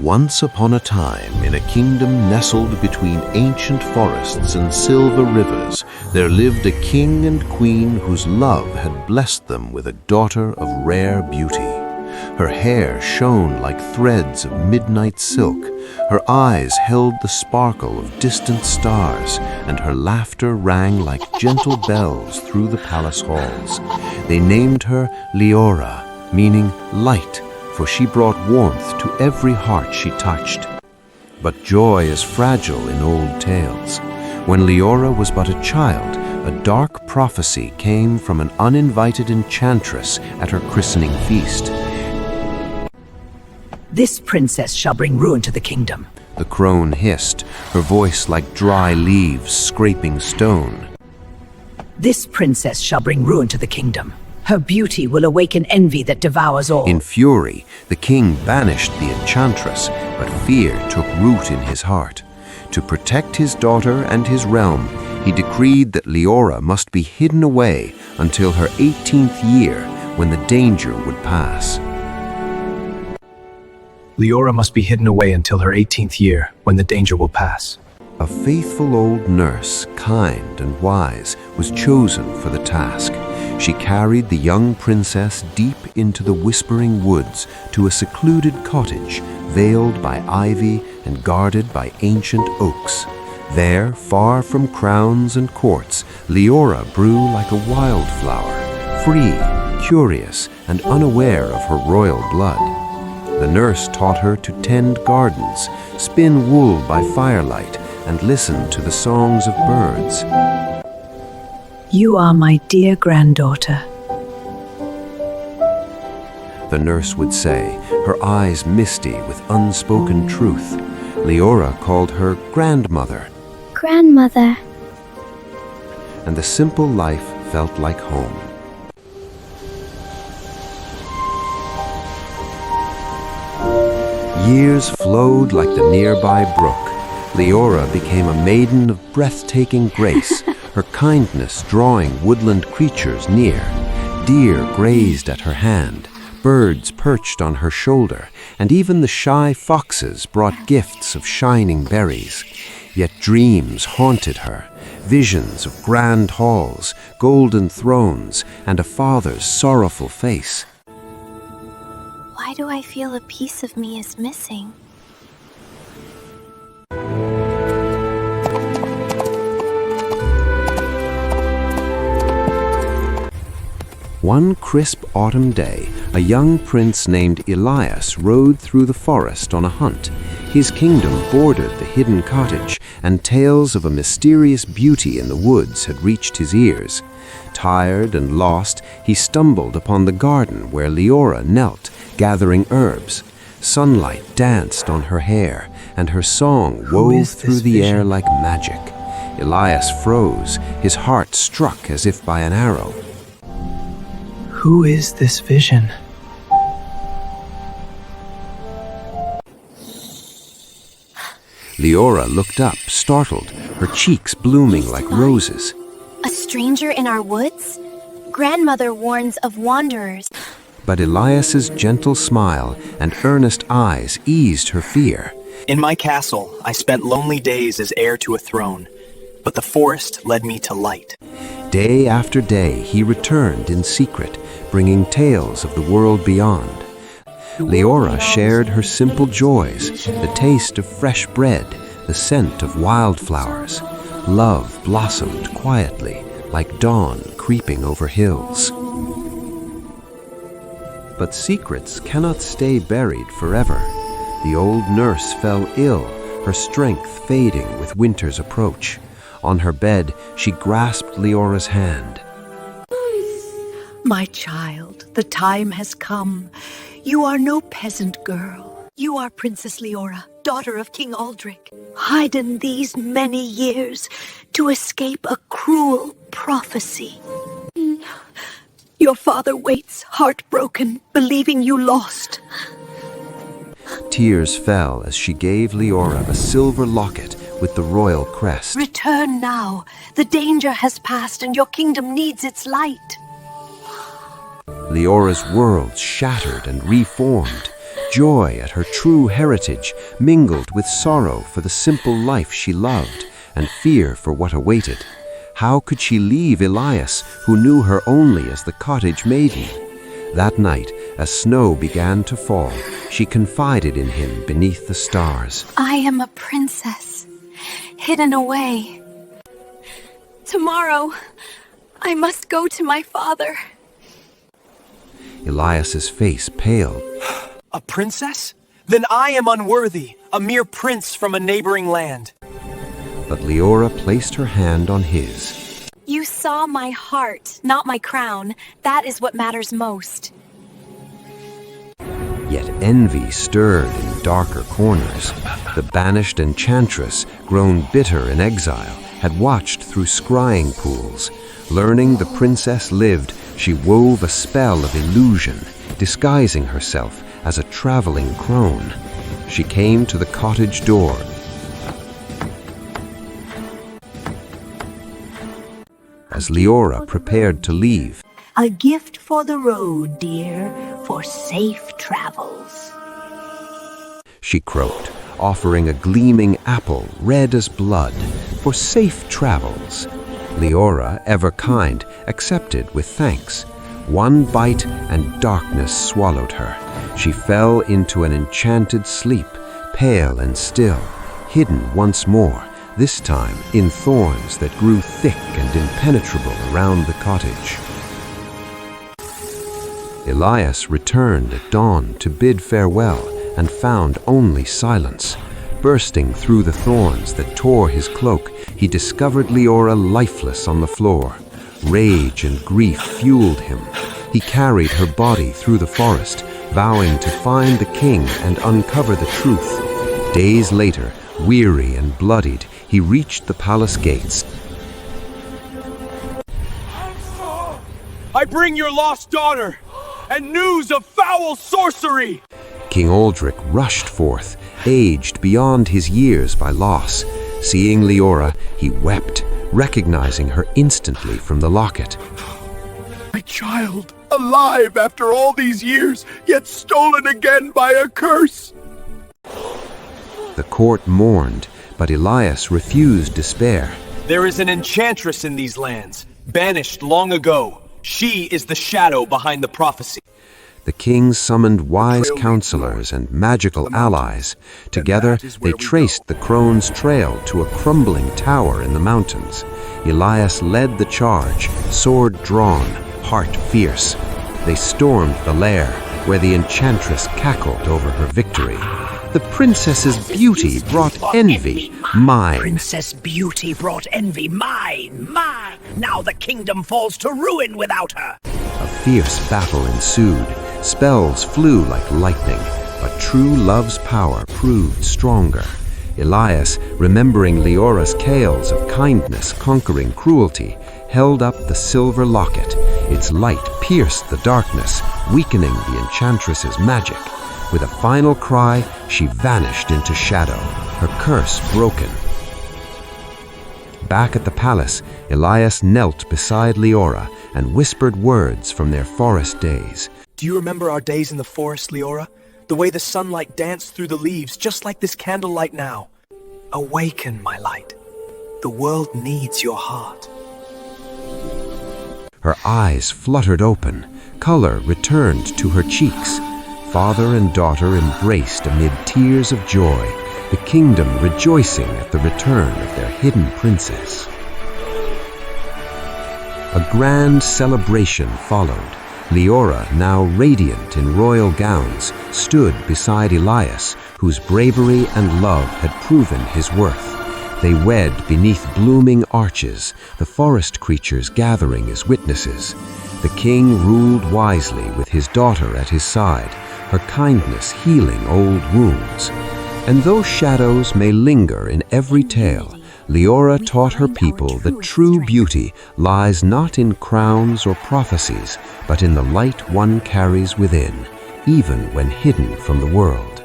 Once upon a time, in a kingdom nestled between ancient forests and silver rivers, there lived a king and queen whose love had blessed them with a daughter of rare beauty. Her hair shone like threads of midnight silk, her eyes held the sparkle of distant stars, and her laughter rang like gentle bells through the palace halls. They named her Leora, meaning light, for she brought warmth to every heart she touched. But joy is fragile in old tales. When Leora was but a child, a dark prophecy came from an uninvited enchantress at her christening feast. This princess shall bring ruin to the kingdom. The crone hissed, her voice like dry leaves scraping stone. This princess shall bring ruin to the kingdom. Her beauty will awaken envy that devours all. In fury, the king banished the enchantress, but fear took root in his heart. To protect his daughter and his realm, he decreed that Leora must be hidden away until her 18th year, when the danger would pass. Leora must be hidden away until her 18th year, when the danger will pass. A faithful old nurse, kind and wise, was chosen for the task. She carried the young princess deep into the whispering woods to a secluded cottage, veiled by ivy and guarded by ancient oaks. There, far from crowns and courts, Leora grew like a wildflower, free, curious, and unaware of her royal blood. The nurse taught her to tend gardens, spin wool by firelight, and listen to the songs of birds. You are my dear granddaughter. The nurse would say, her eyes misty with unspoken truth. Leora called her grandmother. Grandmother. And the simple life felt like home. Years flowed like the nearby brook. Leora became a maiden of breathtaking grace, her kindness drawing woodland creatures near. Deer grazed at her hand, birds perched on her shoulder, and even the shy foxes brought gifts of shining berries. Yet dreams haunted her, visions of grand halls, golden thrones, and a father's sorrowful face. Why do I feel a piece of me is missing? One crisp autumn day, a young prince named Elias rode through the forest on a hunt. His kingdom bordered the hidden cottage, and tales of a mysterious beauty in the woods had reached his ears. Tired and lost, he stumbled upon the garden where Leora knelt, gathering herbs. Sunlight danced on her hair, and her song wove through the air like magic. Elias froze, his heart struck as if by an arrow. Who is this vision? Leora looked up, startled, her cheeks blooming like roses. A stranger in our woods? Grandmother warns of wanderers. But Elias's gentle smile and earnest eyes eased her fear. In my castle, I spent lonely days as heir to a throne, but the forest led me to light. Day after day, he returned in secret, bringing tales of the world beyond. Leora shared her simple joys, the taste of fresh bread, the scent of wildflowers. Love blossomed quietly, like dawn creeping over hills. But secrets cannot stay buried forever. The old nurse fell ill, her strength fading with winter's approach. On her bed, she grasped Leora's hand. My child, the time has come. You are no peasant girl. You are Princess Leora, daughter of King Aldrich, hidden these many years to escape a cruel prophecy. Your father waits, heartbroken, believing you lost. Tears fell as she gave Leora a silver locket with the royal crest. Return now. The danger has passed and your kingdom needs its light. Leora's world shattered and reformed. Joy at her true heritage mingled with sorrow for the simple life she loved and fear for what awaited. How could she leave Elias, who knew her only as the cottage maiden? That night, as snow began to fall, she confided in him beneath the stars. I am a princess, hidden away. Tomorrow, I must go to my father. Elias's face paled. A princess? Then I am unworthy, a mere prince from a neighboring land. But Leora placed her hand on his. You saw my heart, not my crown. That is what matters most. Yet envy stirred in darker corners. The banished enchantress, grown bitter in exile, had watched through scrying pools. Learning the princess lived, she wove a spell of illusion, disguising herself as a traveling crone. She came to the cottage door. As Leora prepared to leave, A gift for the road, dear, for safe travels. she croaked, offering a gleaming apple red as blood for safe travels. Leora, ever kind, accepted with thanks. One bite and darkness swallowed her. She fell into an enchanted sleep, pale and still, hidden once more, this time in thorns that grew thick and impenetrable around the cottage. Elias returned at dawn to bid farewell and found only silence. Bursting through the thorns that tore his cloak, he discovered Leora lifeless on the floor. Rage and grief fueled him. He carried her body through the forest, vowing to find the king and uncover the truth. Days later, weary and bloodied, he reached the palace gates. I bring your lost daughter, and news of foul sorcery! King Aldrich rushed forth, aged beyond his years by loss. Seeing Leora, he wept, recognizing her instantly from the locket. My child, alive after all these years, yet stolen again by a curse. The court mourned, but Elias refused despair. There is an enchantress in these lands, banished long ago. She is the shadow behind the prophecy. The king summoned wise counselors and magical allies. Together, they traced the crone's trail to a crumbling tower in the mountains. Elias led the charge, sword drawn, heart fierce. They stormed the lair, where the enchantress cackled over her victory. The princess's beauty brought envy, mine. Princess Beauty brought envy, mine. Now the kingdom falls to ruin without her. A fierce battle ensued. Spells flew like lightning, but true love's power proved stronger. Elias, remembering Leora's tales of kindness conquering cruelty, held up the silver locket. Its light pierced the darkness, weakening the enchantress's magic. With a final cry, she vanished into shadow, her curse broken. Back at the palace, Elias knelt beside Leora and whispered words from their forest days. Do you remember our days in the forest, Leora? The way the sunlight danced through the leaves, just like this candlelight now. Awaken, my light. The world needs your heart. Her eyes fluttered open. Color returned to her cheeks. Father and daughter embraced amid tears of joy, the kingdom rejoicing at the return of their hidden princess. A grand celebration followed. Leora, now radiant in royal gowns, stood beside Elias, whose bravery and love had proven his worth. They wed beneath blooming arches, the forest creatures gathering as witnesses. The king ruled wisely with his daughter at his side, her kindness healing old wounds. And though shadows may linger in every tale, Leora taught her people that true beauty lies not in crowns or prophecies, but in the light one carries within, even when hidden from the world.